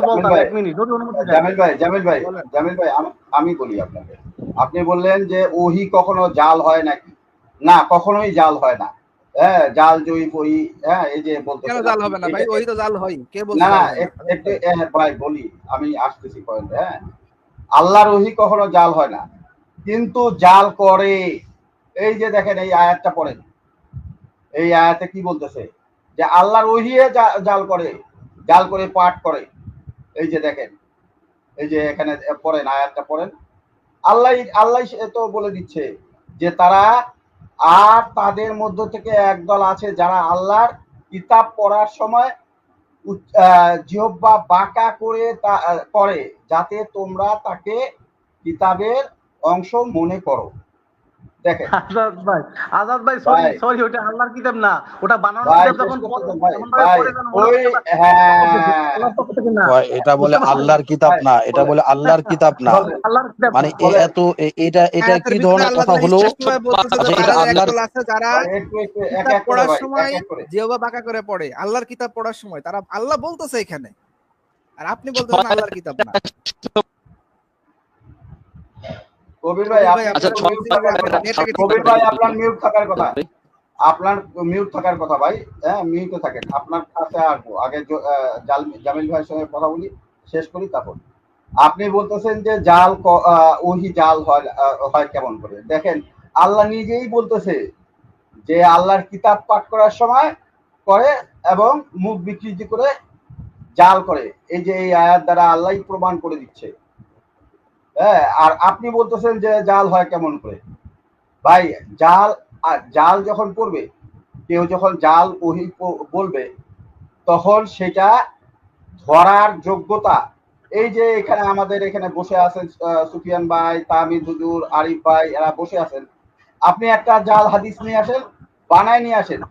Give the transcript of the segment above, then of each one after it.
বলতাম, এক মিনিট যদি অনুমতি দেন। জামিল ভাই আমি বলি আপনাকে, আপনি বললেন যে ওহি কখনো জাল হয় নাকি? না, কখনোই জাল হয় না। হ্যাঁ, জাল জয়ীফ ওহি, হ্যাঁ, এই যে বলতেছেন। কেন জাল হবে না ভাই? ওহি তো জাল হয়, কে বলছে না জাল হয় না? একটু ভাই বলি, আমি আসতেছি পয়েন্টে। হ্যাঁ, আল্লাহর ওহি কখনো জাল হয় না, কিন্তু জাল করে। এই যে দেখেন, এই আয়াতটা পড়েন, এই আয়াতে কি বলতেছে যে আল্লাহর ওহি জাল করে পাঠ করে। এই যে দেখেন, এই যে এখানে পড়েন, আয়াতটা পড়েন। আল্লাহ তো বলে দিচ্ছে যে তারা, আর তাদের মধ্য থেকে একদল আছে যারা আল্লাহর কিতাব পড়ার সময় জিহ্বা বাঁকা করে যাতে তোমরা তাকে কিতাবের অংশ মনে করো। দেখেন আজাদ ভাই সরি, ওটা আল্লাহর কিতাব না, ওটা বানানো কিতাব। যখন এটা বলে আল্লাহর কিতাব না, এটা বলে আল্লাহর কিতাব না, মানে এটা কি ধরনের কথা হলো? এটা আল্লাহর আছে যারা কিতাব পড়ার সময় জিহ্বা বাঁকা করে পড়ে, আল্লাহর কিতাব পড়ার সময় তারা, আল্লাহ বলতেছে এখানে, আর আপনি বলতেছেন আল্লাহর কিতাব না। কবির ভাই আপনার মিউট থাকার কথা ভাই। হ্যাঁ, মিউটে থাকেন। আপনার কাছে আসবো, আগে জামিল ভাইয়ের সঙ্গে কথা বলি, শেষ করি, তারপর। আপনি বলতেছেন যে জাল ওহি জাল হয় কেমন করে? দেখেন, আল্লাহ নিজেই বলতেছে যে আল্লাহর কিতাব পাঠ করার সময় করে এবং মুখ বিকৃতি করে জাল করে। এই যে এই আয়াত দ্বারা আল্লাহই প্রমাণ করে দিচ্ছে। হ্যাঁ, আর আপনি বলতেছেন যে জাল হয় কেমন করে? ভাই, জাল যখন পড়বে, কেউ যখন জাল ওহি বলবে, তখন সেটা ধরার যোগ্যতা, এই যে এখানে আমাদের এখানে বসে আছেন সুফিয়ান ভাই, তামিদ হুজুর, আরিফ ভাই, এরা বসে আছেন। আপনি একটা জাল হাদিস নিয়ে আসেন, বানায় নিয়ে আসেন,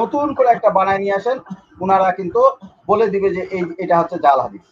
নতুন করে একটা বানায় নিয়ে আসেন, ওনারা কিন্তু বলে দিবে যে এটা হচ্ছে জাল হাদিস।